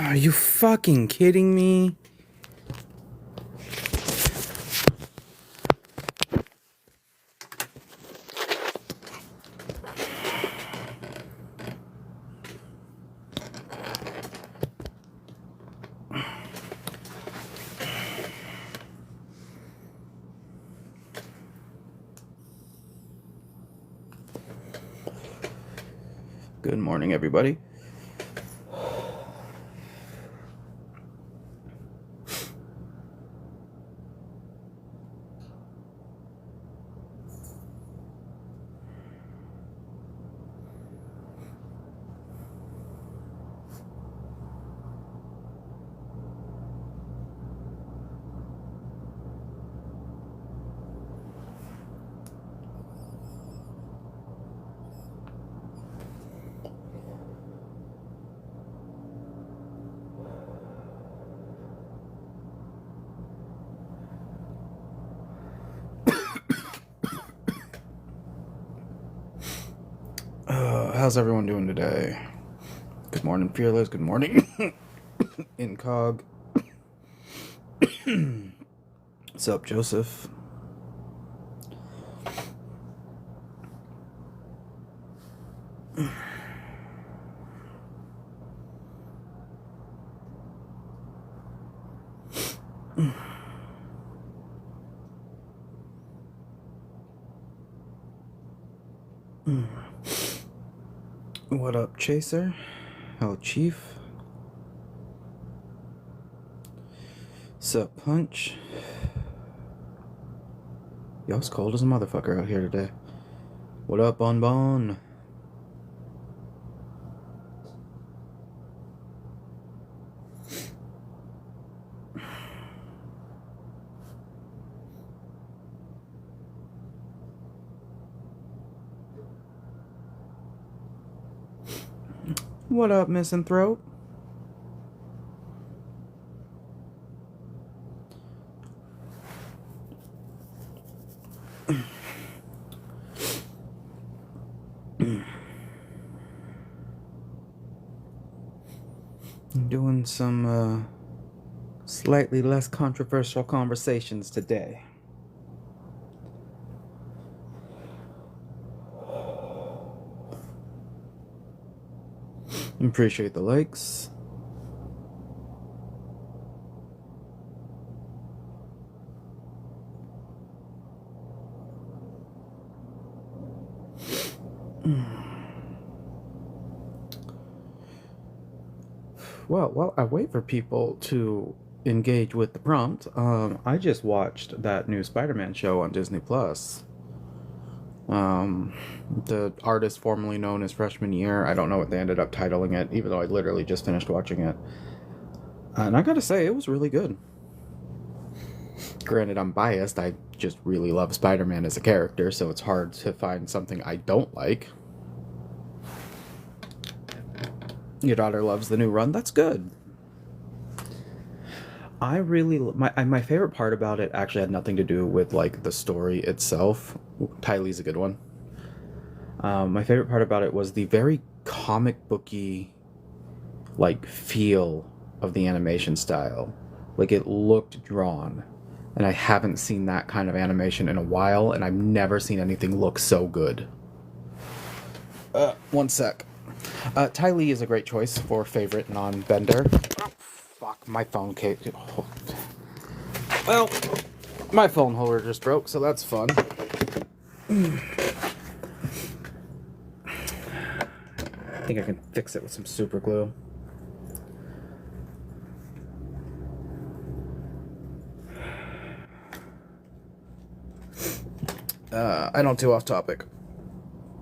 Are you fucking kidding me? Good morning, everybody. How's everyone doing today? Good morning, Fearless. Good morning, Incog. What's up, Joseph? What up, Chaser? Hello, Chief. Sup, Punch? Yo, it's cold as a motherfucker out here today. What up, Bon Bon? What up, Misanthrope? Doing some slightly less controversial conversations today. Appreciate the likes. Well, while I wait for people to engage with the prompt, I just watched that new Spider-Man show on Disney Plus. The artist formerly known as Freshman Year. I don't know what they ended up titling it, even though I literally just finished watching it. And I gotta say, it was really good. Granted, I'm biased. I just really love Spider-Man as a character, so it's hard to find something I don't like. Your daughter loves the new run. That's good. I really my favorite part about it actually had nothing to do with like the story itself. Ty Lee's a good one. My favorite part about it was the very comic booky like feel of the animation style. Like it looked drawn, and I haven't seen that kind of animation in a while, and I've never seen anything look so good. One sec. Ty Lee is a great choice for favorite non-bender. Oh, fuck, my phone case. Well, my phone holder just broke, so that's fun. I think I can fix it with some super glue. I don't do off topic.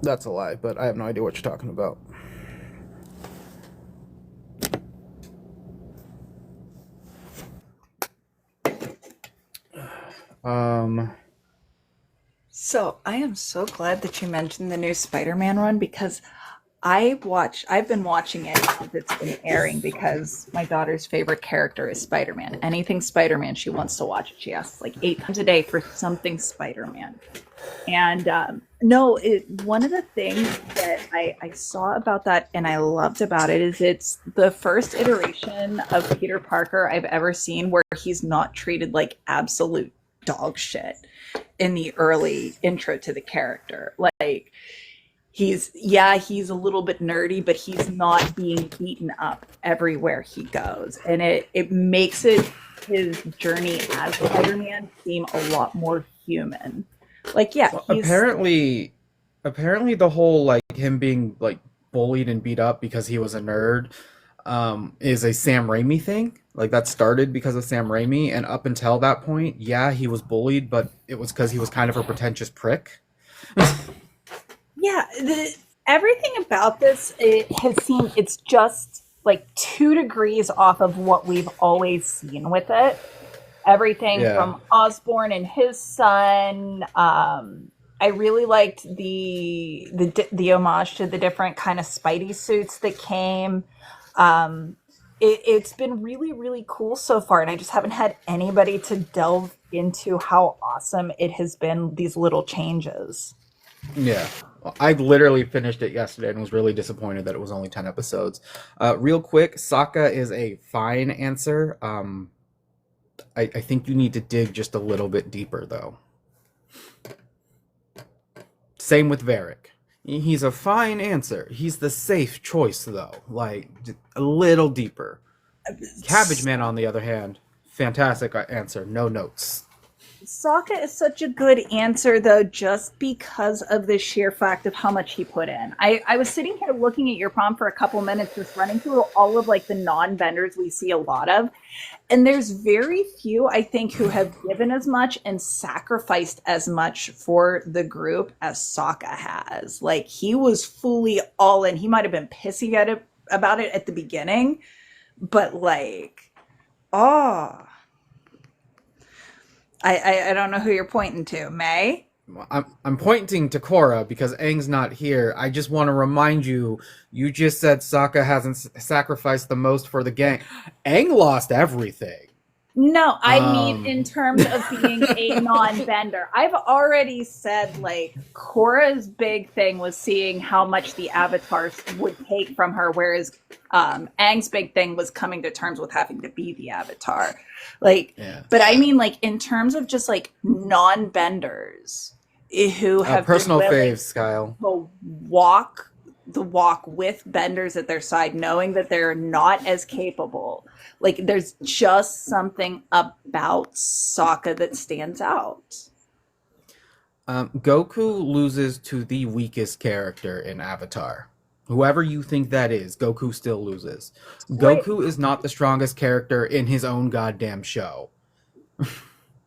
That's a lie, but I have no idea what you're talking about. So I am so glad that you mentioned the new Spider-Man run because I've been watching it as it's been airing because my daughter's favorite character is Spider-Man. Anything Spider-Man, she wants to watch it. She asks like 8 times a day for something Spider-Man. And No, one of the things that I saw about that and I loved about it is it's the first iteration of Peter Parker I've ever seen where he's not treated like absolute dog shit in the early intro to the character. Like he's a little bit nerdy, but he's not being beaten up everywhere he goes. And it makes it his journey as Spider-Man seem a lot more human. Like, yeah, Well, he's apparently the whole like him being like bullied and beat up because he was a nerd is a Sam Raimi thing. Like that started because of Sam Raimi, and up until that point, yeah, he was bullied, but it was because he was kind of a pretentious prick. yeah, everything about this it has seemed it's just like 2 degrees off of what we've always seen with it. Everything Yeah. from Osborn and his son. I really liked the homage to the different kind of Spidey suits that came. It's been really really cool so far, and I just haven't had anybody to delve into how awesome it has been. These little changes. Yeah. Well, I literally finished it yesterday and was really disappointed that it was only 10 episodes. Real quick, Sokka is a fine answer. I think you need to dig just a little bit deeper, though. Same with Varric. He's a fine answer. He's the safe choice, though. Like, a little deeper. Cabbage Man, on the other hand, fantastic answer. No notes. Sokka is such a good answer, though, just because of the sheer fact of how much he put in. I was sitting here looking at your prompt for a couple minutes, just running through all of like the non-benders we see a lot of, and there's very few, I think, who have given as much and sacrificed as much for the group as Sokka has. Like he was fully all in. He might have been pissy at it about it at the beginning, but like, oh. I don't know who you're pointing to. May? I'm pointing to Korra because Aang's not here. I just want to remind you, you just said Sokka hasn't sacrificed the most for the gang. Aang lost everything. No, I mean Um, in terms of being a non-bender. I've already said like Korra's big thing was seeing how much the avatars would take from her, whereas Aang's big thing was coming to terms with having to be the avatar. Like, yeah. but I mean like in terms of just like non-benders who have been Personal willing faves, Kyle. to walk the walk with benders at their side, knowing that they're not as capable. Like there's just something about Sokka that stands out. Goku loses to the weakest character in Avatar. Whoever you think that is, Goku still loses. Wait, Goku is not the strongest character in his own goddamn show.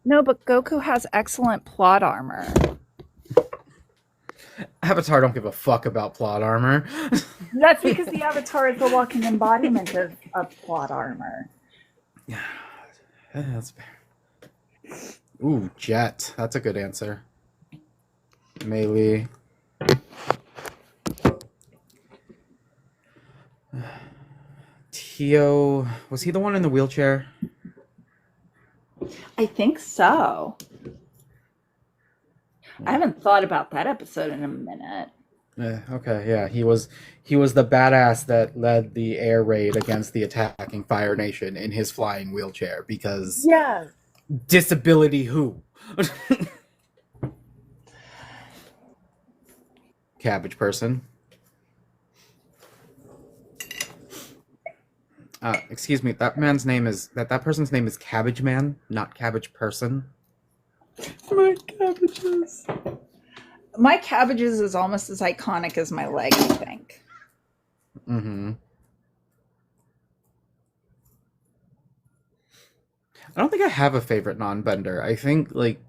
no, but Goku has excellent plot armor. Avatar don't give a fuck about plot armor. That's because the Avatar is the walking embodiment of plot armor. Yeah, that's fair. Ooh, Jet. That's a good answer. Melee. Tio, was he the one in the wheelchair? I think so. I haven't thought about that episode in a minute. Okay, yeah, he was the badass that led the air raid against the attacking Fire Nation in his flying wheelchair because Yeah. disability who? Cabbage person. Excuse me, that person's name is Cabbage Man, not Cabbage Person. My cabbages. My cabbages is almost as iconic as my leg, I think. Mm-hmm. I don't think I have a favorite non-bender. I think like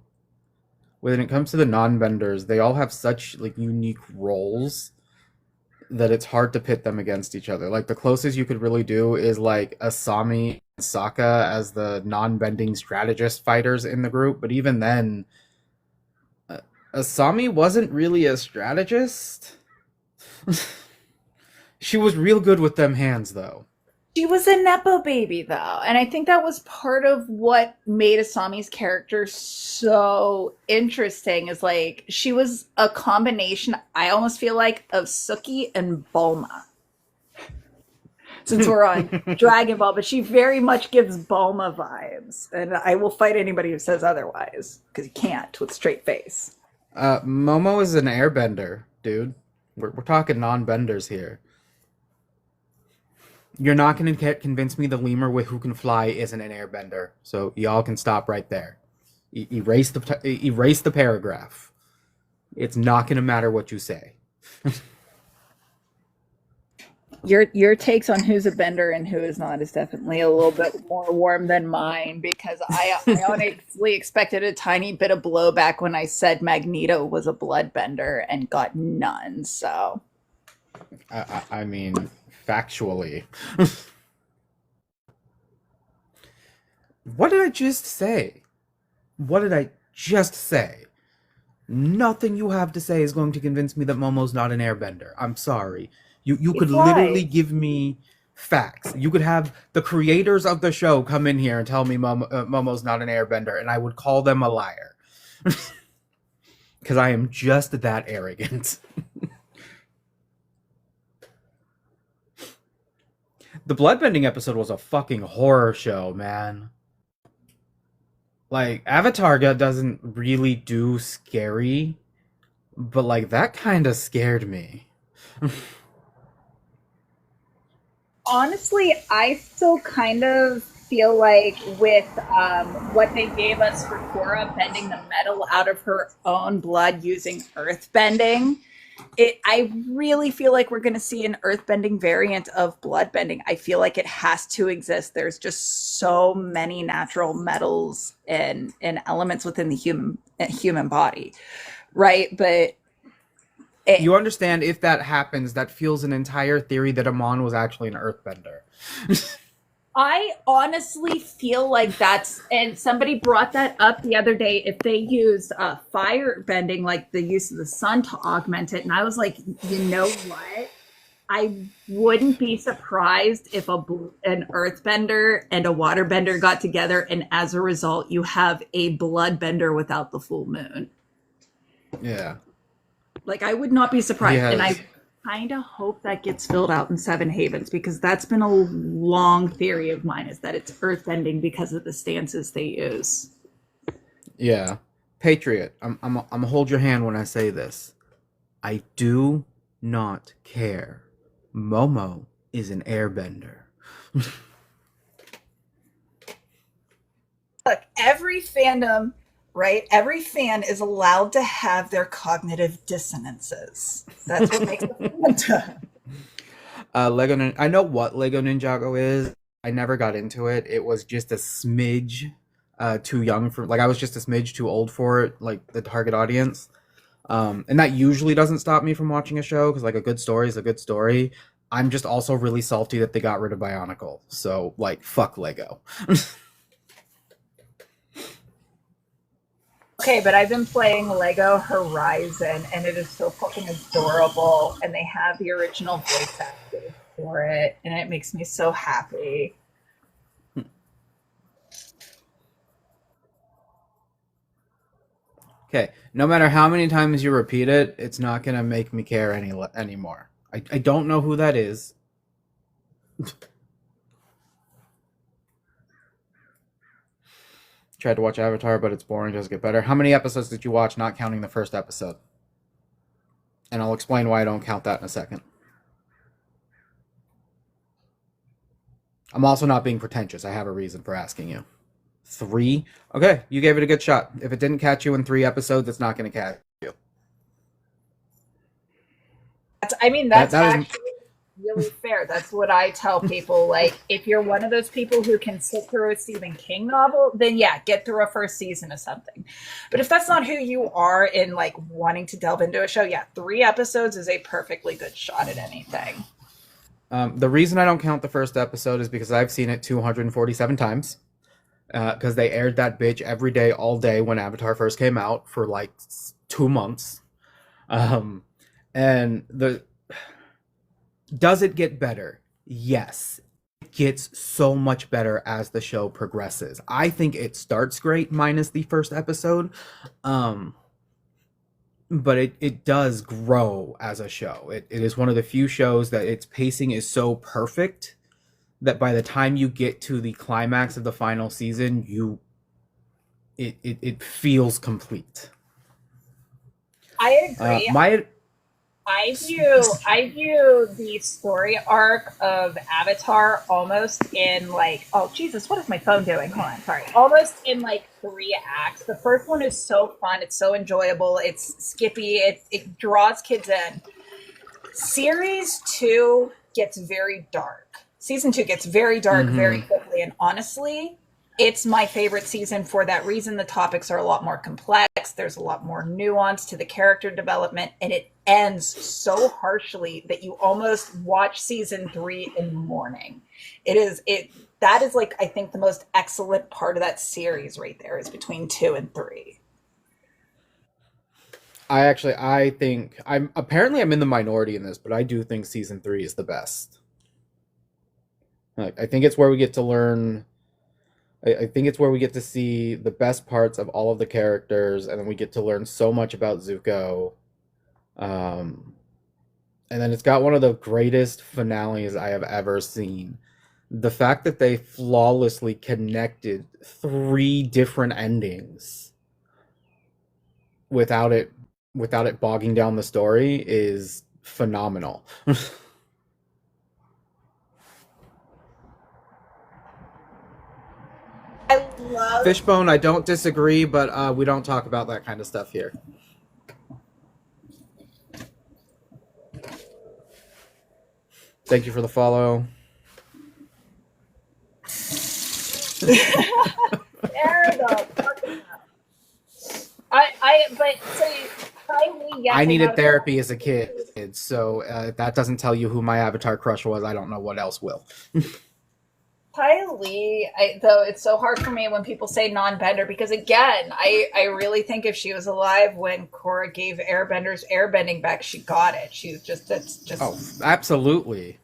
when it comes to the non-benders, they all have such like unique roles that it's hard to pit them against each other. Like the closest you could really do is like Asami and Sokka as the non-bending strategist fighters in the group, but even then Asami wasn't really a strategist. She was real good with them hands though. She was a Nepo baby, though. And I think that was part of what made Asami's character so interesting is like she was a combination, I almost feel like, of Suki and Bulma. Since we're on Dragon Ball, but she very much gives Bulma vibes. And I will fight anybody who says otherwise, because you can't with straight face. Momo is an airbender, dude. We're talking non-benders here. You're not going to convince me the lemur with who can fly isn't an airbender. So y'all can stop right there. Erase the paragraph. It's not going to matter what you say. Your takes on who's a bender and who is not is definitely a little bit more warm than mine because I honestly expected a tiny bit of blowback when I said Magneto was a bloodbender and got none. So I mean, factually. What did I just say? What did I just say? Nothing you have to say is going to convince me that Momo's not an airbender. I'm sorry. You he could literally flies. give me facts. You could have the creators of the show come in here and tell me Momo's not an airbender, and I would call them a liar. Because I am just that arrogant. The bloodbending episode was a fucking horror show, man. Like, Avatar doesn't really do scary, but like that kind of scared me. Honestly, I still kind of feel like with what they gave us for Korra bending the metal out of her own blood using earth bending, I really feel like we're going to see an earthbending variant of bloodbending. I feel like it has to exist. There's just so many natural metals and elements within the human body, right? But it, You understand if that happens, that fuels an entire theory that Amon was actually an earthbender. I honestly feel like that's, and somebody brought that up the other day. If they used fire bending, like the use of the sun to augment it, and I was like, you know what? I wouldn't be surprised if an earthbender and a waterbender got together, and as a result, you have a bloodbender without the full moon. Yeah. Like, I would not be surprised, and I Yes. kind of hope that gets filled out in Seven Havens because that's been a long theory of mine is that it's earthbending because of the stances they use. Yeah. Patriot, I'm hold your hand when I say this. I do not care. Momo is an airbender. Look, every fandom, right? Every fan is allowed to have their cognitive dissonances. That's what makes a fandom. I know what Lego Ninjago is. I never got into it. It was just a smidge too young for like I was just a smidge too old for it, like the target audience. And that usually doesn't stop me from watching a show because like a good story is a good story. I'm just also really salty that they got rid of Bionicle. So like fuck Lego. Okay, but I've been playing Lego Horizon and it is so fucking adorable. And they have the original voice actors for it. And it makes me so happy. Okay, no matter how many times you repeat it, it's not gonna make me care anymore. I don't know who that is. Tried to watch Avatar, but it's boring. Doesn't get better. How many episodes did you watch, not counting the first episode? And I'll explain why I don't count that in a second. I'm also not being pretentious. I have a reason for asking you. Three? Okay, you gave it a good shot. If it didn't catch you in 3 episodes, it's not going to catch you. I mean, That that's that is actually really fair. That's what I tell people. Like, if you're one of those people who can sit through a Stephen King novel, then yeah, get through a first season of something. But if that's not who you are in like wanting to delve into a show, yeah, 3 episodes is a perfectly good shot at anything. the reason I don't count the first episode is because I've seen it 247 times. Because they aired that bitch every day, all day when Avatar first came out for like 2 months. Um, and the does it get better? Yes, gets so much better as the show progresses. I think it starts great minus the first episode. Um, but it does grow as a show. It is one of the few shows that its pacing is so perfect that by the time you get to the climax of the final season, it feels complete. I agree. My I view the story arc of Avatar almost in like, oh Jesus, what is my phone doing? Hold on, sorry. Almost in like 3 acts. The first one is so fun, it's so enjoyable, it's skippy, it draws kids in. Series 2 gets very dark. Season 2 gets very dark very mm-hmm. quickly, and honestly, it's my favorite season for that reason. The topics are a lot more complex. There's a lot more nuance to the character development, and it ends so harshly that you almost watch season 3 in the morning. That is like, I think, the most excellent part of that series right there is between 2 and 3. I think I'm in the minority in this, but I do think season 3 is the best. Like, I think it's where we get to learn. I think it's where we get to see the best parts of all of the characters, and then we get to learn so much about Zuko. Um, and then it's got one of the greatest finales I have ever seen. The fact that they flawlessly connected 3 different endings without it bogging down the story is phenomenal. I love Fishbone, I don't disagree, but we don't talk about that kind of stuff here. Thank you for the follow. but so Kylie, yes, I I needed know. therapy as a kid, so if that doesn't tell you who my Avatar crush was, I don't know what else will. Kylie, though it's so hard for me when people say non-bender because again, I really think if she was alive when Korra gave Airbenders airbending back, she got it. She's just that's just Oh, absolutely.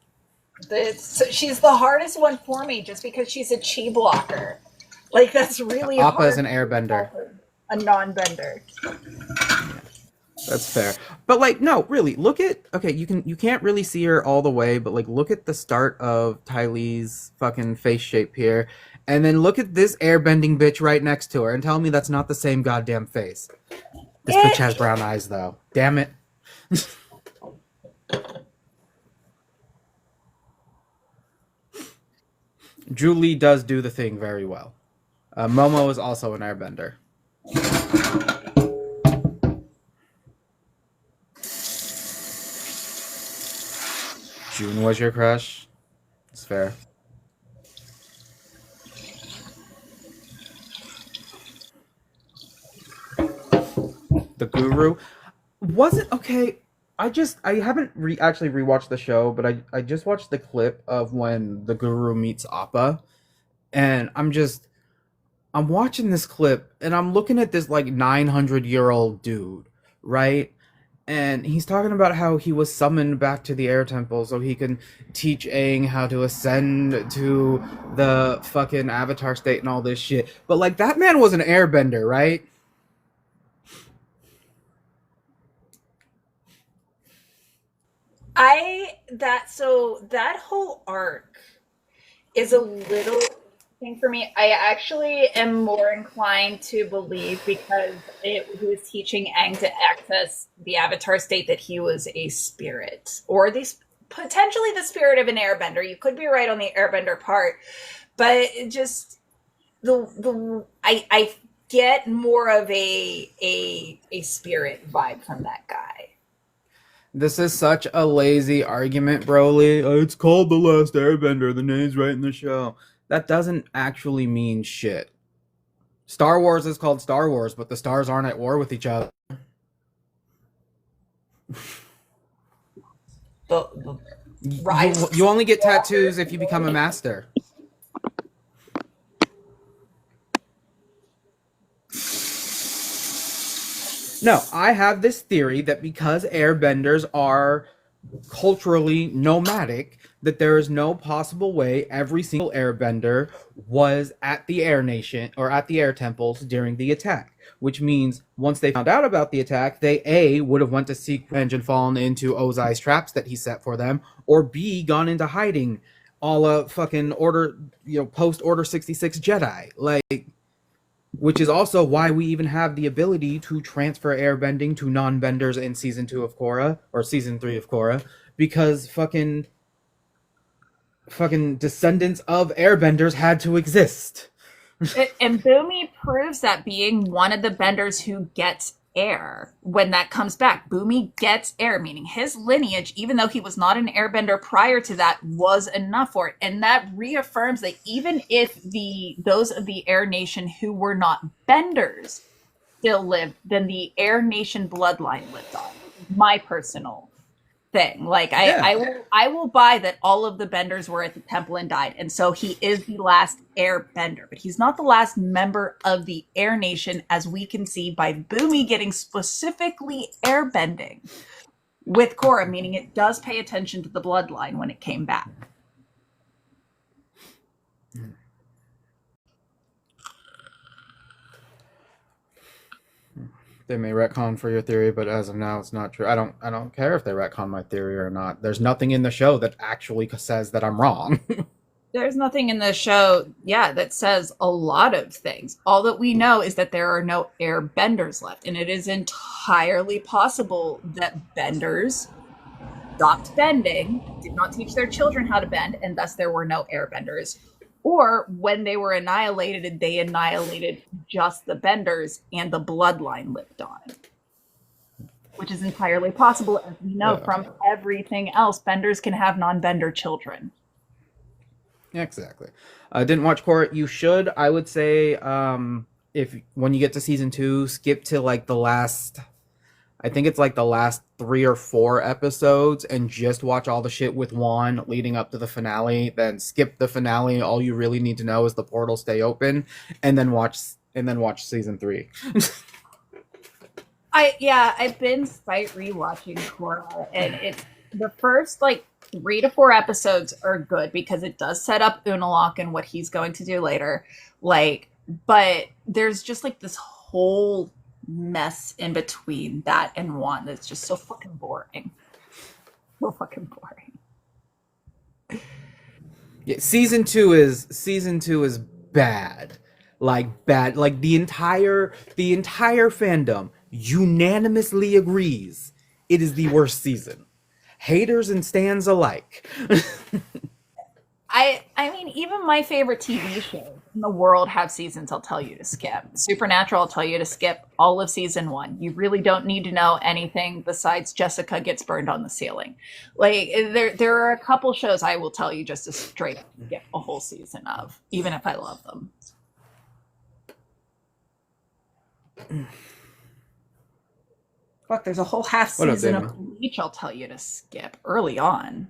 she's the hardest one for me just because she's a chi blocker. Like that's really Appa is hard an airbender. for a non-bender. That's fair. But like no, really, look at okay, you can't really see her all the way, but like look at the start of Ty Lee's fucking face shape here, and then look at this airbending bitch right next to her and tell me that's not the same goddamn face. This bitch has brown eyes though. Damn it. Julie does do the thing very well. Momo is also an airbender. June was your crush. It's fair. The Guru was it okay? I haven't actually rewatched the show, but I just watched the clip of when the Guru meets Appa, and I'm watching this clip and I'm looking at this like 900-year-old dude, right? And he's talking about how he was summoned back to the air temple so he can teach Aang how to ascend to the fucking avatar state and all this shit. But like that man was an airbender, right? That whole arc is a little thing for me. I actually am more inclined to believe because he was teaching Aang to access the Avatar state that he was a spirit or potentially the spirit of an Airbender. You could be right on the Airbender part, but it just I get more of a spirit vibe from that guy. This is such a lazy argument, Broly. It's called The Last Airbender. The name's right in the show. That doesn't actually mean shit. Star Wars is called Star Wars, but the stars aren't at war with each other. The rise. You only get tattoos if you become a master. No, I have this theory that because airbenders are culturally nomadic that there is no possible way every single airbender was at the air nation or at the air temples during the attack, which means once they found out about the attack, they A, would have went to seek revenge and fallen into Ozai's traps that he set for them, or B, gone into hiding a la fucking order, post Order 66 Jedi, like, which is also why we even have the ability to transfer airbending to non-benders in season 2 of Korra or season 3 of Korra, because fucking descendants of airbenders had to exist. And Boomy proves that, being one of the benders who gets air when that comes back. Boomy gets air, meaning his lineage, even though he was not an airbender prior to that, was enough for it. And that reaffirms that even if those of the Air Nation who were not benders still lived, then the Air Nation bloodline lived on. My personal thing. Like, I will buy that all of the benders were at the temple and died, and so he is the last air bender, but he's not the last member of the Air Nation, as we can see by Boomy getting specifically air bending with Korra, meaning it does pay attention to the bloodline when it came back. They may retcon for your theory, but as of now, it's not true. I don't care if they retcon my theory or not. There's nothing in the show that actually says that I'm wrong. There's nothing in the show, that says a lot of things. All that we know is that there are no air benders left, and it is entirely possible that benders stopped bending, did not teach their children how to bend, and thus there were no air benders. Or when they were annihilated, they annihilated just the benders and the bloodline lived on. Which is entirely possible, as we know from everything else. Benders can have non-bender children. Exactly. Didn't watch Korra. You should. I would say if when you get to season 2, skip to like the last, I think it's like the last 3 or 4 episodes, and just watch all the shit with Juan leading up to the finale. Then skip the finale. All you really need to know is the portal stay open, and then watch season 3. I've been spite rewatching Korra, and it's the first like 3 to 4 episodes are good because it does set up Unalaq and what he's going to do later. Like, but there's just like this whole mess in between that and one that's just so fucking boring. So fucking boring. Yeah, season 2 is bad. Like bad. Like the entire fandom unanimously agrees it is the worst season. Haters and stans alike. I mean, even my favorite TV shows in the world have seasons I'll tell you to skip. Supernatural, I'll tell you to skip all of season 1. You really don't need to know anything besides Jessica gets burned on the ceiling. Like, there are a couple shows I will tell you just to straight skip a whole season of, even if I love them. Look, there's a whole half season of Bleach I'll tell you to skip early on.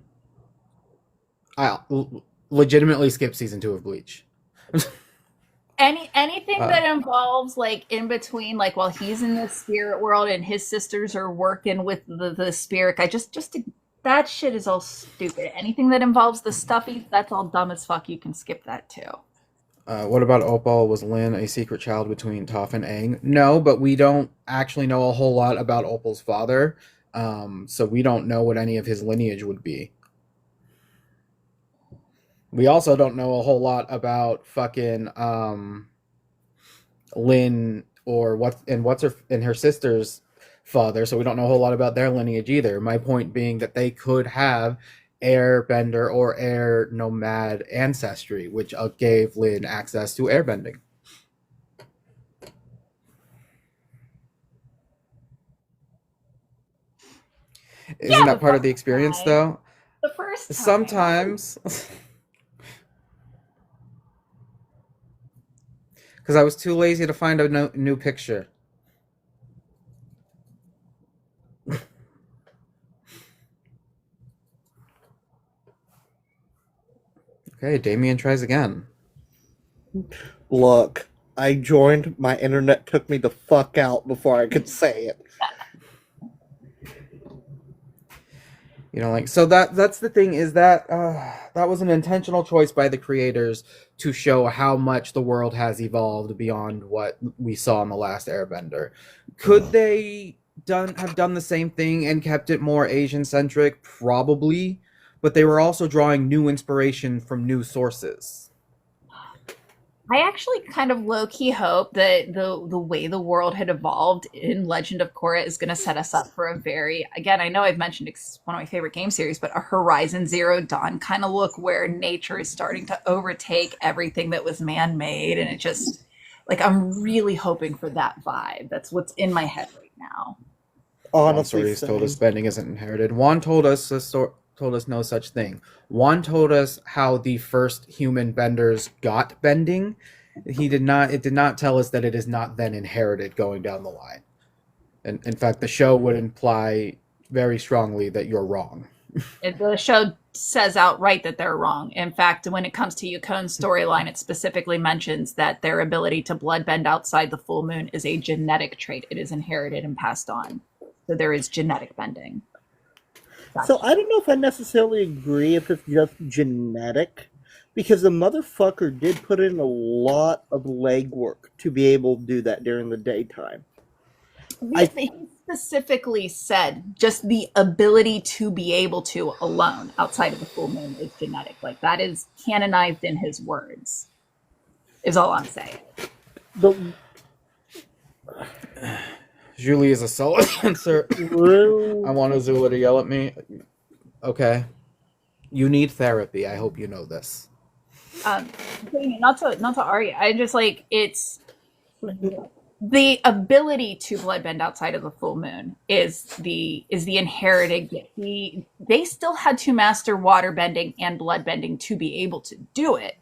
I'll legitimately skip season 2 of Bleach. Anything that involves like in between, like while he's in the spirit world and his sisters are working with the spirit guy, that shit is all stupid. Anything that involves the stuffy, that's all dumb as fuck. You can skip that too. What about Opal? Was Lin a secret child between Toph and Aang? No, but we don't actually know a whole lot about Opal's father, so we don't know what any of his lineage would be. We also don't know a whole lot about fucking Lin or her sister's father, so we don't know a whole lot about their lineage either. My point being that they could have airbender or air nomad ancestry, which gave Lin access to airbending. Isn't that part of the experience, though? The first time. Sometimes. Because I was too lazy to find a new picture. Okay, Damien tries again. Look, I joined, my internet took me the fuck out before I could say it. You know, like so that's the thing is that that was an intentional choice by the creators to show how much the world has evolved beyond what we saw in the last Airbender. Could they done have done the same thing and kept it more Asian centric? Probably, but they were also drawing new inspiration from new sources. I actually kind of low key hope that the way the world had evolved in Legend of Korra is going to set us up for a very, again, I know I've mentioned it's one of my favorite game series, but a Horizon Zero Dawn kind of look where nature is starting to overtake everything that was man made, and it just like I'm really hoping for that vibe. That's what's in my head right now. Juan Honestly, Stories told us same. bending isn't inherited. Juan told us told us no such thing. Juan told us how the first human benders got bending. He did not. It did not tell us that it is not then inherited going down the line. And in fact, the show would imply very strongly that you're wrong. The show says outright that they're wrong. In fact, when it comes to Yukon's storyline, it specifically mentions that their ability to bloodbend outside the full moon is a genetic trait. It is inherited and passed on. So there is genetic bending. So I don't know if I necessarily agree if it's just genetic, because the motherfucker did put in a lot of legwork to be able to do that during the daytime. He specifically said just the ability to be able to alone outside of the full moon is genetic. Like that is canonized in his words, is all I'm saying. The Julie is a solo dancer. I want Azula to yell at me. Okay. You need therapy. I hope you know this. Um, not to argue. I just like it's the ability to bloodbend outside of the full moon is the inherited gift. They still had to master water bending and blood bending to be able to do it,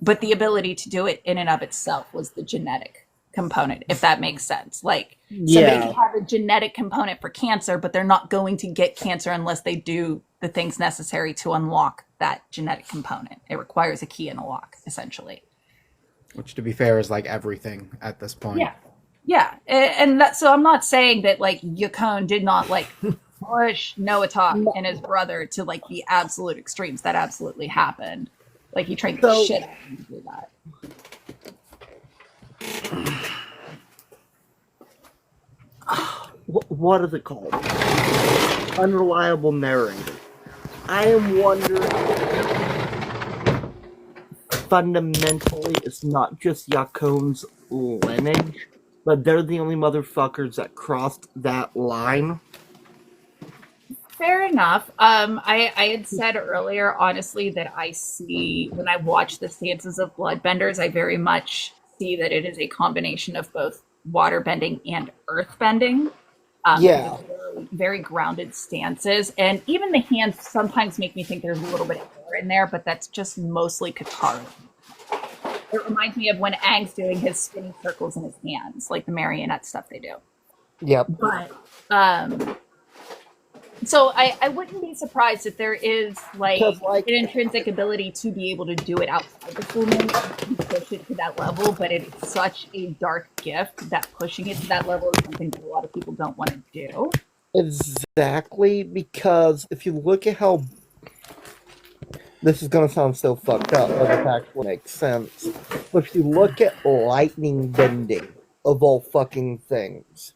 but the ability to do it in and of itself was the genetic component, if that makes sense. Like somebody can have a genetic component for cancer, but they're not going to get cancer unless they do the things necessary to unlock that genetic component. It requires a key and a lock, essentially. Which, to be fair, is like everything at this point. Yeah. Yeah. And that, so I'm not saying that like Yukon did not like push Noah and his brother to like the absolute extremes. That absolutely happened. Like he trained the shit out of him to do that. what is it called? Unreliable narrator. I am wondering fundamentally it's not just Yakon's lineage, but they're the only motherfuckers that crossed that line. Fair enough. I had said earlier, honestly, that I see when I watch the stances of bloodbenders, I very much see that it is a combination of both water bending and earth bending. Yeah. Very, very grounded stances, and even the hands sometimes make me think there's a little bit of air in there, but that's just mostly Katara. It reminds me of when Aang's doing his spinning circles in his hands, like the marionette stuff they do. Yep. But so I wouldn't be surprised if there is like an intrinsic ability to be able to do it outside the full moon and push it to that level, but it's such a dark gift that pushing it to that level is something that a lot of people don't want to do. Exactly, because if you look at how this is gonna sound so fucked up, but it actually makes sense. But if you look at lightning bending, of all fucking things,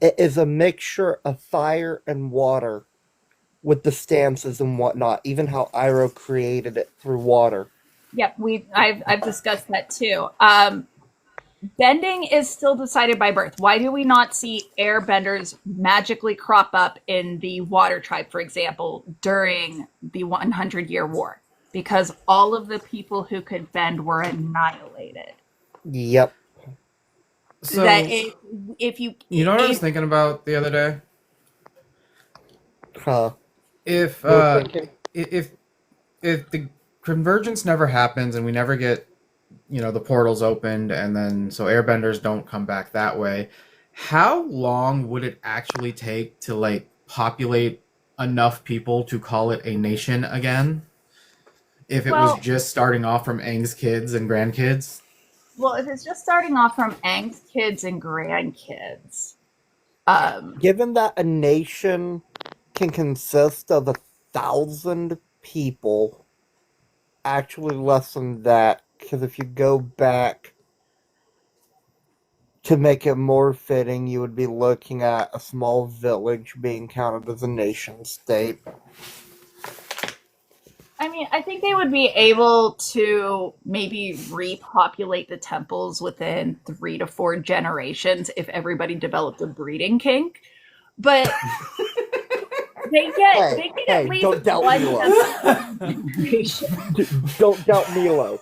it is a mixture of fire and water with the stances and whatnot, even how Iroh created it through water. Yep, I've discussed that too. Bending is still decided by birth. Why do we not see airbenders magically crop up in the Water Tribe, for example, during the 100-Year War? Because all of the people who could bend were annihilated. Yep. So, that if you know what I was thinking about the other day? Huh. If the convergence never happens and we never get, the portals opened, and then so airbenders don't come back that way, how long would it actually take to like populate enough people to call it a nation again? If it was just starting off from Aang's kids and grandkids? Well, if it's just starting off from Aang's kids and grandkids, given that a nation can consist of 1,000 people. Actually, less than that, because if you go back to make it more fitting, you would be looking at a small village being counted as a nation state. I mean, I think they would be able to maybe repopulate the temples within 3 to 4 generations if everybody developed a breeding kink. But they get at least don't doubt one Milo. generation. Don't doubt Milo.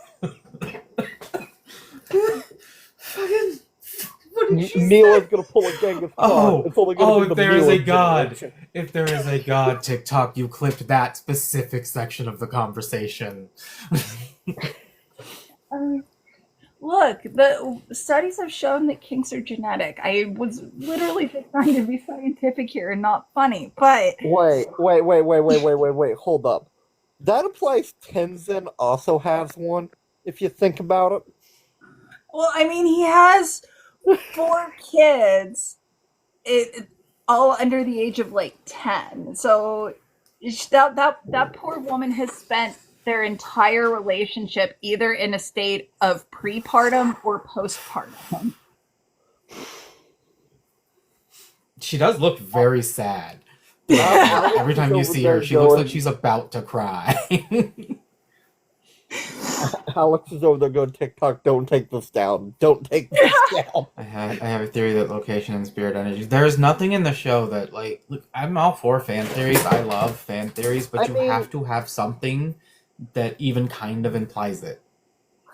Fucking. What did she Milo's say? gonna pull a Genghis Khan. Oh, It's only gonna be if the there is Milo a god, generation. if there is a god, TikTok, you clipped that specific section of the conversation. Look, the studies have shown that kinks are genetic. I was literally just trying to be scientific here and not funny, but Wait, hold up. That implies Tenzin also has one, if you think about it. well, I mean, he has 4 kids, all under the age of like 10. So that poor woman has spent their entire relationship either in a state of prepartum or postpartum. She does look very sad. Every time you see her, she looks like she's about to cry. Alex is over there going, TikTok, don't take this down. Don't take this down. I have a theory that location and spirit energy. There's nothing in the show that, like, look, I'm all for fan theories. I love fan theories, but you have to have something that even kind of implies it.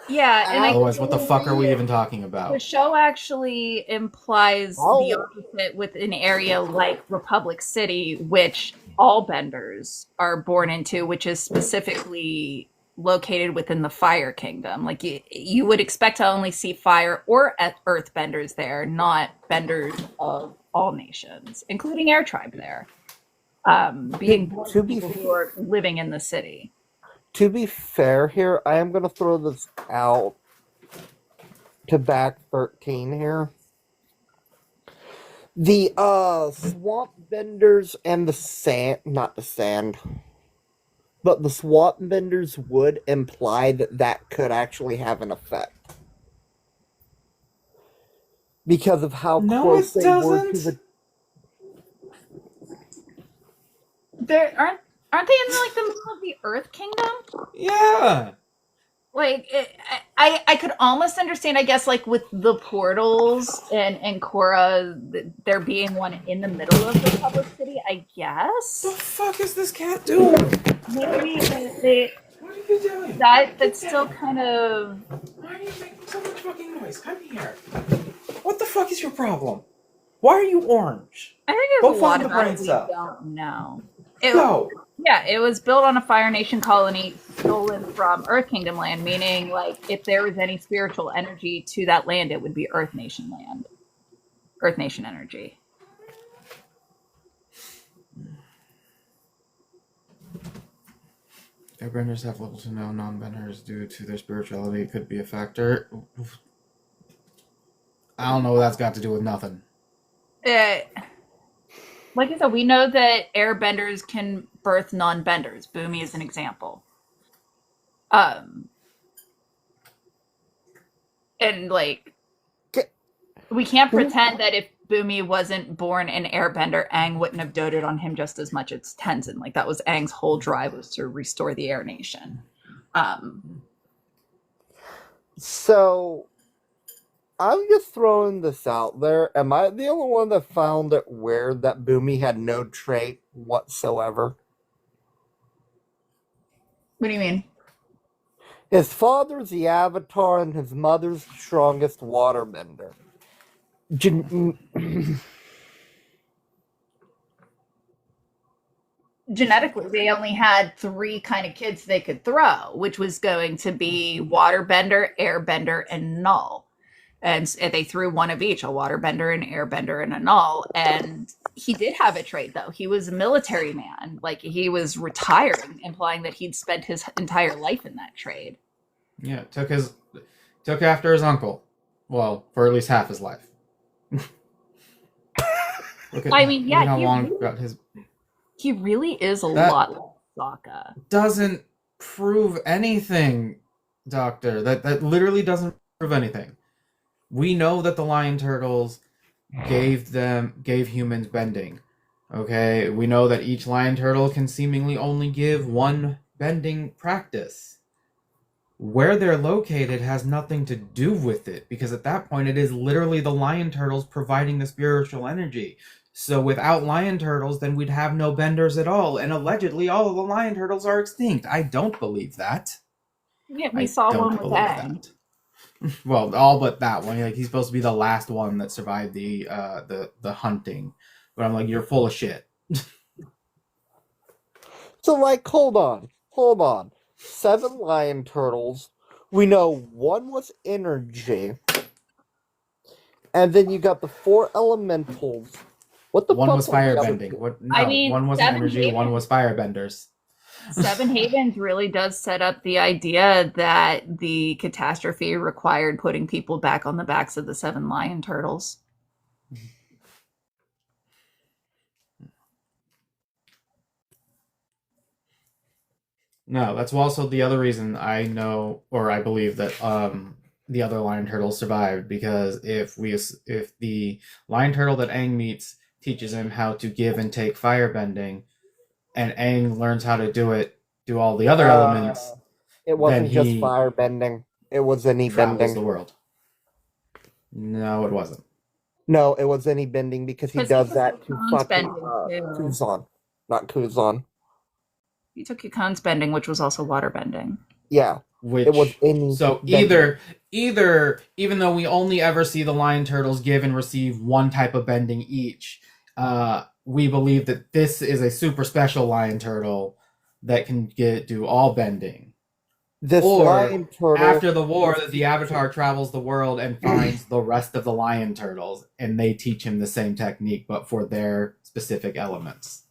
Yeah, and Otherwise, what the fuck are we even talking the about? show actually implies the Oh. opposite with an area like Republic City, which all benders are born into, which is specifically located within the Fire Kingdom. Like you would expect to only see fire or earth benders there, not benders of all nations, including Air Tribe there. Being born To to be people who are living in the city. To be fair here, I am going to throw this out to back 13 here. The swamp benders and the sand, not the sand, but the swamp benders would imply that that could actually have an effect. Because of how No, close it they were to doesn't. There aren't they in like the middle of the Earth Kingdom? Yeah. Like I could almost understand, I guess, like with the portals and Korra, there being one in the middle of the public city. I The guess fuck is this cat doing? maybe What are you doing? that's still kind of. Why are you making so much fucking noise? Come here. What the fuck is your problem? Why are you orange? I think Go there's a lot find the about brain it we cell. don't know. Go. Yeah, it was built on a Fire Nation colony stolen from Earth Kingdom land, meaning like if there was any spiritual energy to that land, it would be Earth Nation land. Earth Nation energy. Airbenders have little to no non-benders due to their spirituality. It could be a factor. I don't know what that's got to do with nothing. Like I said, we know that airbenders can birth non-benders. Boomy is an example. And like, we can't pretend that if Boomy wasn't born an airbender, Aang wouldn't have doted on him just as much as Tenzin. Like that was Aang's whole drive, was to restore the Air Nation. So, I'm just throwing this out there. Am I the only one that found it weird that Boomy had no trait whatsoever? What do you mean? His father's the Avatar and his mother's the strongest waterbender. Genetically, they only had 3 kind of kids they could throw, which was going to be waterbender, airbender, and null. And they threw one of each, a waterbender, an airbender, and a null. And he did have a trait, though. He was a military man. Like, he was retiring, implying that he'd spent his entire life in that trade. Yeah, took after his uncle. Well, for at least half his life. Look at I mean, yeah, how he long really- got his. He really is a That- lot like Sokka. Doesn't prove anything, Doctor. That literally doesn't prove anything. We know that the lion turtles gave humans bending. Okay, we know that each lion turtle can seemingly only give one bending practice. Where they're located has nothing to do with it, because at that point it is literally the lion turtles providing the spiritual energy. So without lion turtles, then we'd have no benders at all, and allegedly all of the lion turtles are extinct. I don't believe that. Yeah, we saw one with Aang. Well, all but that one. Like, he's supposed to be the last one that survived the hunting. But I'm like, you're full of shit. So, like, hold on. 7 lion turtles. We know one was energy. And then you got the 4 elementals. What the One fuck was firebending. One was energy, one was firebenders. Seven Havens really does set up the idea that the catastrophe required putting people back on the backs of the 7 lion turtles. No, that's also the other reason I know, or I believe, that the other lion turtles survived, because if the lion turtle that Aang meets teaches him how to give and take firebending, and Aang learns how to do all the other elements, it wasn't then just he firebending. It was any travels bending. the world. No, it wasn't. No, it was any bending, because he does that to fucking Kuzan. Not Kuzan. He took Yukon's bending, which was also water bending. Yeah. It was any so bending. either even though we only ever see the lion turtles give and receive one type of bending each, we believe that this is a super special lion turtle that can do all bending. This or lion turtle, after the war, that the Avatar travels the world and finds the rest of the lion turtles, and they teach him the same technique, but for their specific elements.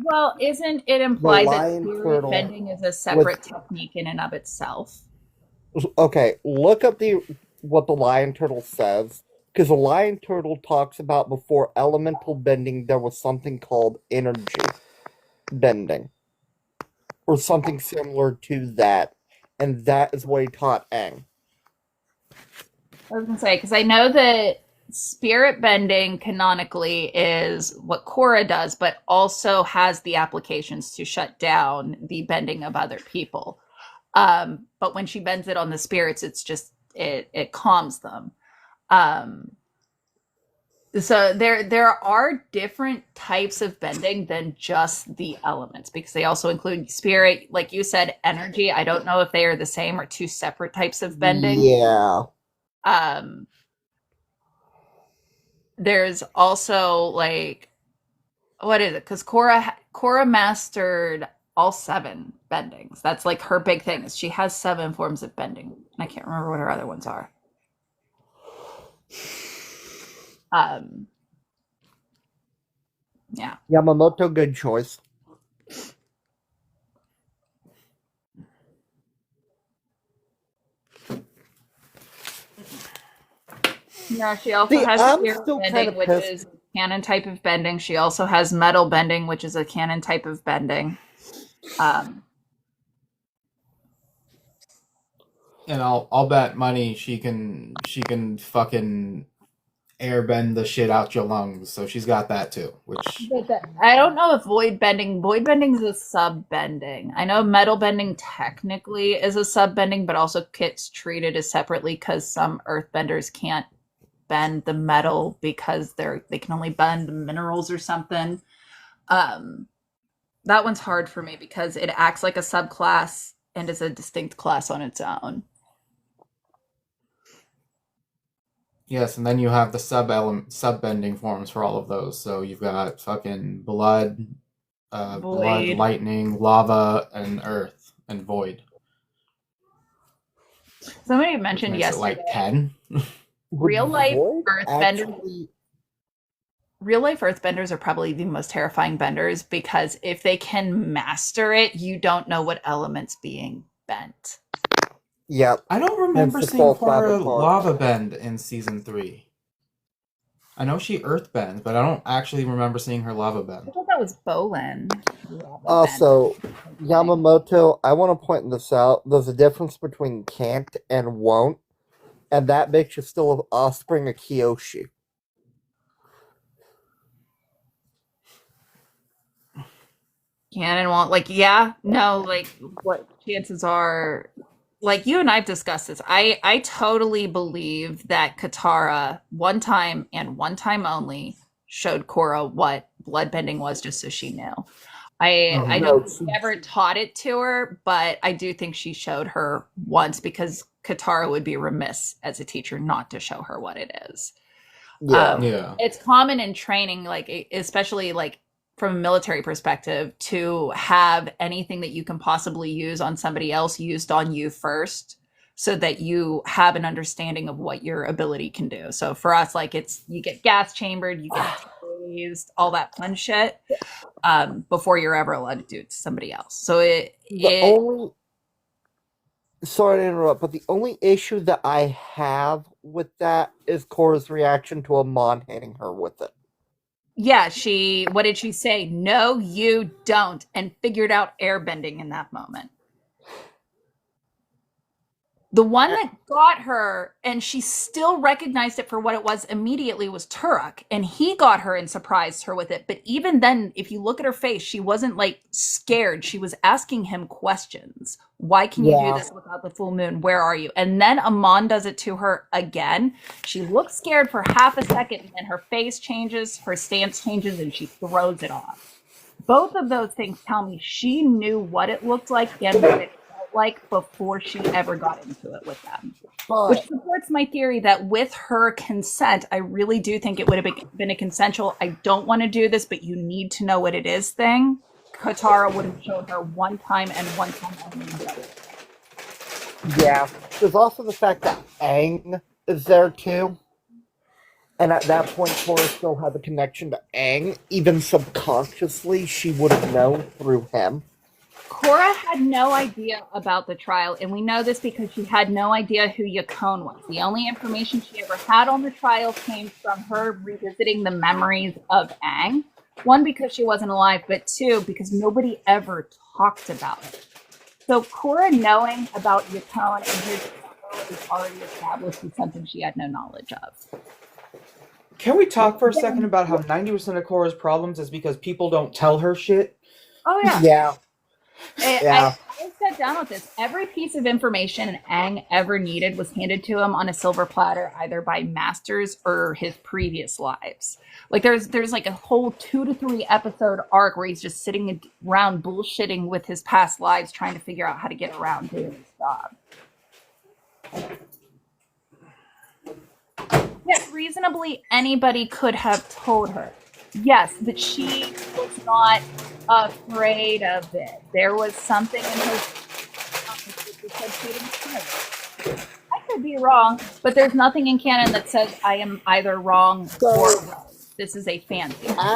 Well, isn't it implied that spirit bending is a separate technique in and of itself? Okay, look up what the lion turtle says, because the lion turtle talks about before elemental bending there was something called energy bending, or something similar to that, and that is what he taught Aang. I was gonna say, because I know that spirit bending canonically is what Korra does, but also has the applications to shut down the bending of other people. But when she bends it on the spirits, it's just it calms them. So there are different types of bending than just the elements, because they also include spirit, like you said, energy. I don't know if they are the same or two separate types of bending. Yeah. There's also, like, what is it? Because Korra mastered all 7 bendings. That's like her big thing, is she has 7 forms of bending. And I can't remember what her other ones are. Yeah. Yamamoto, good choice. Yeah, she also has spirit bending, which is a canon type of bending. She also has metal bending, which is a canon type of bending. And I'll bet money she can fucking airbend the shit out your lungs. So she's got that too. Which I don't know if void bending is a sub bending. I know metal bending technically is a sub bending, but also gets treated as separately, because some earthbenders can't bend the metal because they can only bend minerals or something. That one's hard for me because it acts like a subclass and is a distinct class on its own. Yes, and then you have the sub bending forms for all of those. So you've got fucking blood, lightning, lava, and earth, and void. Somebody mentioned yesterday, like 10. Real life earthbenders are probably the most terrifying benders, because if they can master it, you don't know what element's being bent. Yeah. I don't remember seeing Korra lava bend in season 3. I know she earthbends, but I don't actually remember seeing her lava I bend. thought that was Bolin. Lava bend. Also, Yamamoto, I want to point this out. There's a difference between can't and won't, and that makes you still an offspring of Kyoshi. Can and won't. Like, yeah, no, like, what chances are, like, you and I've discussed this. I totally believe that Katara, one time and one time only, showed Korra what bloodbending was just so she knew. I Hmm. don't No, think she, she ever taught it to her, but I do think she showed her once because Katara would be remiss as a teacher not to show her what it is. yeah. Yeah. It's common in training, like especially like from a military perspective, to have anything that you can possibly use on somebody else used on you first, so that you have an understanding of what your ability can do. So for us, like it's you get gas chambered, you get tased, all that fun shit, before you're ever allowed to do it to somebody else. So The it only sorry to interrupt, but the only issue that I have with that is Korra's reaction to Amon hitting her with it. yeah, she what did she say? No, you don't, and figured out airbending in that moment. The one A- that got her, and she still recognized it for what it was immediately, was Turok. And he got her and surprised her with it. But even then, if you look at her face, she wasn't like scared. She was asking him questions. Why can you do Yeah, this without the full moon? Where are you? And then Amon does it to her again. She looks scared for half a second, and then her face changes, her stance changes, and she throws it off. Both of those things tell me she knew what it looked like and what it felt like before she ever got into it with them. Which but supports my theory that with her consent, I really do think it would have been a consensual, I don't want to do this, but you need to know what it is thing. Katara would have shown her one time and one time only. yeah, there's also the fact that Aang is there too. And at that point, Korra still had the connection to Aang. Even subconsciously, she would have known through him. Cora had no idea about the trial, and we know this because she had no idea who Yukon was. The only information she ever had on the trial came from her revisiting the memories of Aang. One, because she wasn't alive, but two, because nobody ever talked about it. So Cora knowing about Yukon and his power was already established as something she had no knowledge of. Can we talk for a second about how 90% of Korra's problems is because people don't tell her shit? Oh yeah, Yeah, I yeah, sat down with this. Every piece of information Aang ever needed was handed to him on a silver platter, either by masters or his previous lives. Like there's like a whole 2 to 3 episode arc where he's just sitting around bullshitting with his past lives, trying to figure out how to get around doing his job. Yet reasonably anybody could have told her. Yes, but she was not afraid of it. There was something in her that said she didn't care. I could be wrong, but there's nothing in canon that says I am either wrong or so right. This is a fan theory.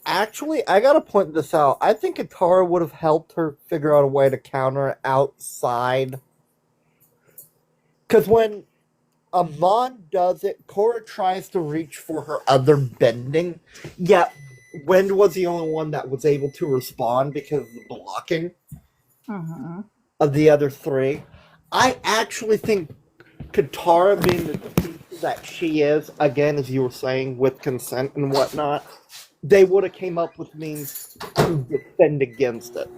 actually, I gotta point this out. I think Katara would have helped her figure out a way to counter it outside. Because when Amon does it, Korra tries to reach for her other bending. Yet, Wind was the only one that was able to respond because of the blocking Mm-hmm. of the other three. I actually think Katara, being the teacher that she is, again, as you were saying, with consent and whatnot, they would have came up with means to defend against it.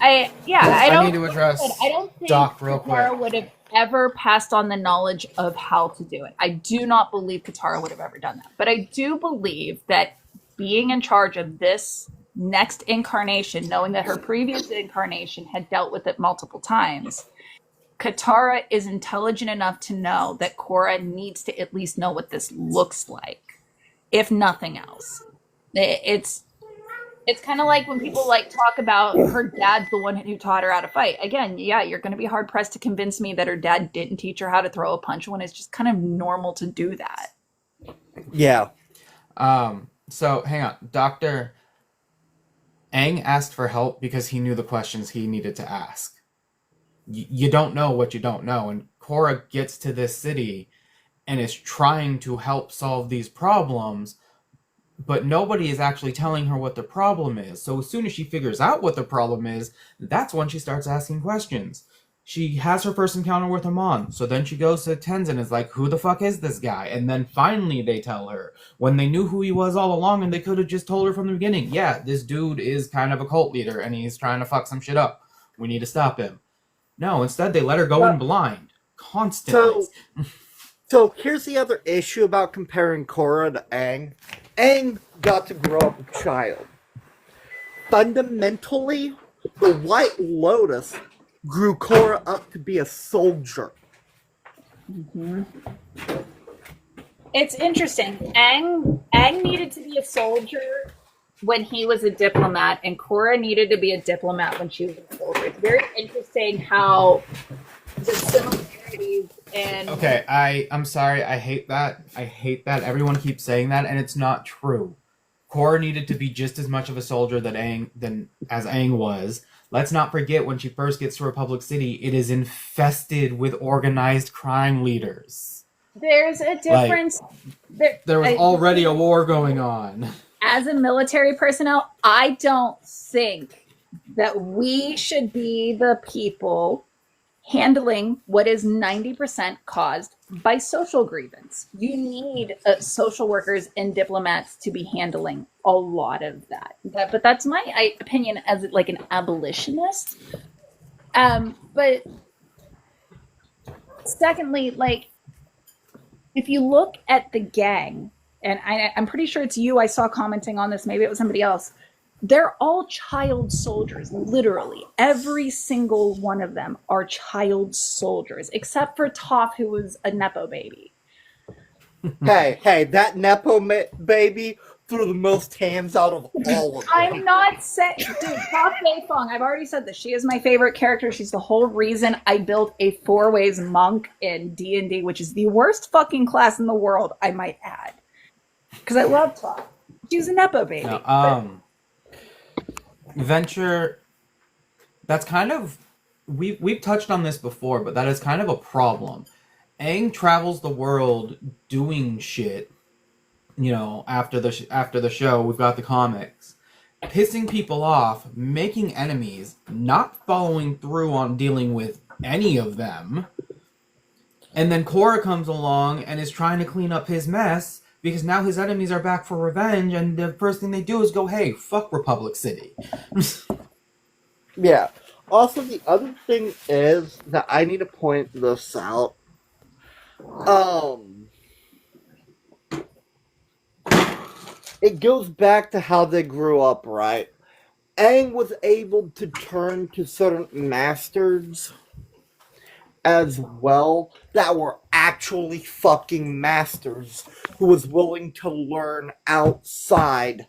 I I don't need to like I said, I address don't think Doc real quick. Katara would have ever passed on the knowledge of how to do it. I do not believe Katara would have ever done that. But I do believe that being in charge of this next incarnation, knowing that her previous incarnation had dealt with it multiple times, Katara is intelligent enough to know that Korra needs to at least know what this looks like, if nothing else. It's it's kind of like when people like talk about her dad's the one who taught her how to fight. Again, yeah, you're going to be hard pressed to convince me that her dad didn't teach her how to throw a punch when it's just kind of normal to do that. Yeah. So hang on. Dr. Aang asked for help because he knew the questions he needed to ask. You don't know what you don't know. And Korra gets to this city and is trying to help solve these problems, but nobody is actually telling her what the problem is. So as soon as she figures out what the problem is, that's when she starts asking questions. She has her first encounter with Amon, so then she goes to Tenzin and is like, who the fuck is this guy? And then finally they tell her, when they knew who he was all along, and they could have just told her from the beginning, yeah, this dude is kind of a cult leader, and he's trying to fuck some shit up. We need to stop him. No, instead they let her go in blind. Constantly. So here's the other issue about comparing Korra to Aang. Aang got to grow up a child. Fundamentally, the White Lotus grew Korra up to be a soldier. Mm-hmm. It's interesting. Aang needed to be a soldier when he was a diplomat, and Korra needed to be a diplomat when she was a soldier. It's very interesting how the similarities and... Okay, I'm sorry, I hate that. I hate that. Everyone keeps saying that, and it's not true. Korra needed to be just as much of a soldier as Aang was. Let's not forget, when she first gets to Republic City, it is infested with organized crime leaders. There's a difference. There was already a war going on. As a military personnel, I don't think that we should be the people handling what is 90% caused by social grievance. You need social workers and diplomats to be handling a lot of that. But that's my opinion as like an abolitionist. But secondly, like, if you look at the gang, and I'm pretty sure it's you I saw commenting on this, maybe it was somebody else, they're all child soldiers, literally. Every single one of them are child soldiers, except for Toph, who was a Nepo baby. Hey, that Nepo baby threw the most hands out of all of them. I'm not saying... Dude, Toph Beifong, I've already said this. She is my favorite character. She's the whole reason I built a 4-ways monk in D&D, which is the worst fucking class in the world, I might add. Because I love Toph. She's a Nepo baby. No, Venture, that's kind of, we've touched on this before, but that is kind of a problem. Aang travels the world doing shit, after the show. We've got the comics, pissing people off, making enemies, not following through on dealing with any of them, and then Korra comes along and is trying to clean up his mess, because now his enemies are back for revenge, and the first thing they do is go, hey, fuck Republic City. Yeah. Also, the other thing is that I need to point this out. It goes back to how they grew up, right? Aang was able to turn to certain masters as well that were actually fucking masters who was willing to learn outside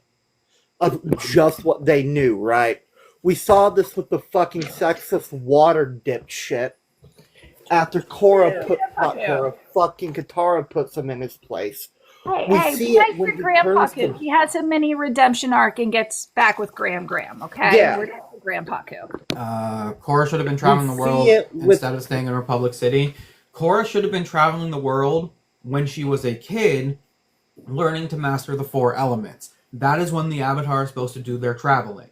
of just what they knew, right? We saw this with the fucking sexist water dip shit after fucking Katara puts him in his place. Hey, see it when nice to Grandpa turns to- He has a mini redemption arc and gets back with Graham, okay? Yeah. We're down to Grandpa Koo. Korra should have been traveling the world with- instead of staying in Republic City. Korra should have been traveling the world when she was a kid, learning to master the 4 elements. That is when the Avatar is supposed to do their traveling.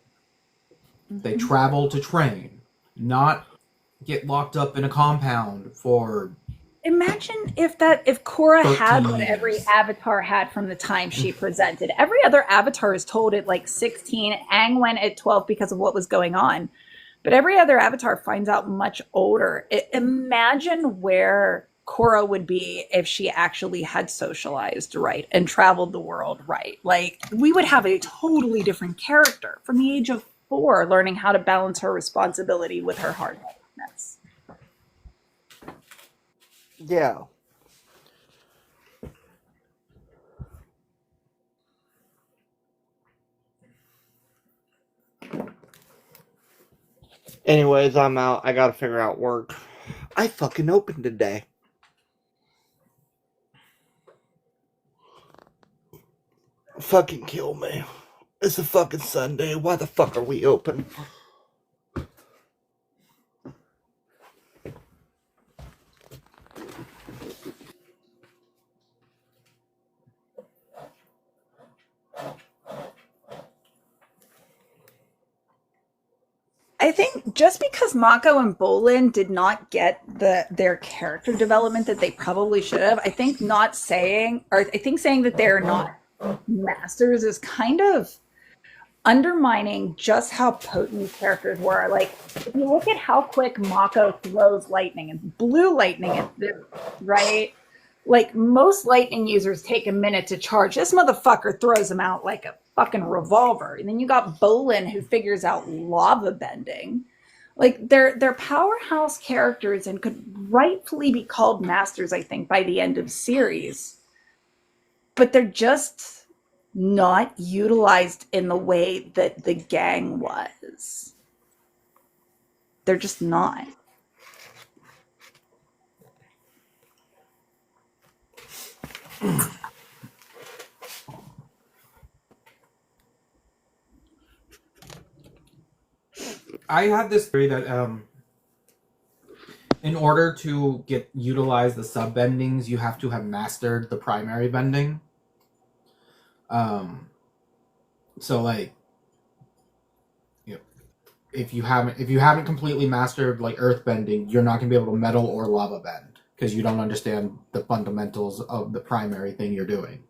They travel to train, not get locked up in a compound for... Imagine if Korra had 13 what years. every Avatar had from the time she presented. Every other Avatar is told at like 16. Aang went at 12 because of what was going on. But every other Avatar finds out much older. Imagine where Korra would be if she actually had socialized right and traveled the world right. Like, we would have a totally different character from the age of 4, learning how to balance her responsibility with her hard-headedness. Yeah. Anyways, I'm out. I gotta figure out work. I fucking opened today. Fucking kill me. It's a fucking Sunday. Why the fuck are we open? I think just because Mako and Bolin did not get their character development that they probably should have, I think saying that they're not masters is kind of undermining just how potent these characters were. Like, if you look at how quick Mako throws lightning and blue lightning at them, right? Like, most lightning users take a minute to charge. This motherfucker throws them out like a fucking revolver. And then you got Bolin, who figures out lava bending. Like, they're powerhouse characters and could rightfully be called masters, I think, by the end of series. But they're just not utilized in the way that the gang was. They're just not. I had this theory that in order to get utilize the sub bendings, you have to have mastered the primary bending. So like, you know, if you haven't completely mastered like earth bending, you're not gonna be able to metal or lava bend because you don't understand the fundamentals of the primary thing you're doing.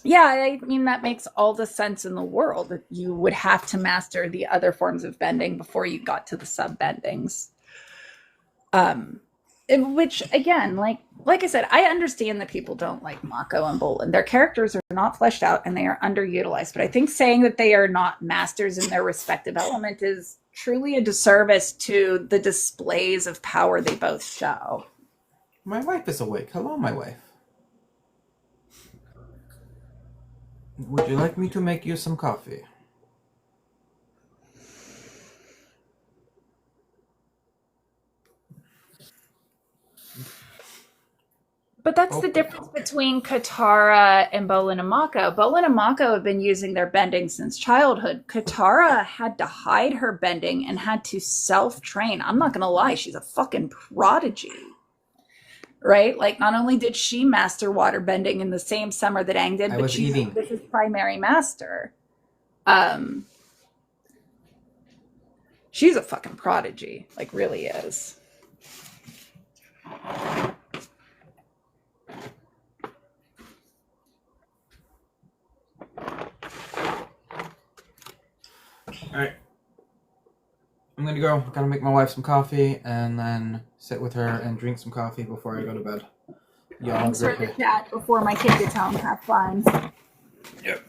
Yeah, I mean, that makes all the sense in the world that you would have to master the other forms of bending before you got to the sub bendings. Which again, like I said, I understand that people don't like Mako and Bolin. Their characters are not fleshed out and they are underutilized. But I think saying that they are not masters in their respective element is truly a disservice to the displays of power they both show. My wife is awake. Hello, my wife. Would you like me to make you some coffee? But that's the difference between Katara and Bolin and Mako. Bolin and Mako have been using their bending since childhood. Katara had to hide her bending and had to self-train. I'm not going to lie, she's a fucking prodigy. Right? Like, not only did she master water bending in the same summer that Aang did, but she's his primary master. She's a fucking prodigy. Like, really is. Alright. I'm gonna go. Gotta make my wife some coffee and then sit with her and drink some coffee before I go to bed. Thanks for the chat before my kid gets home. Have fun. Yep.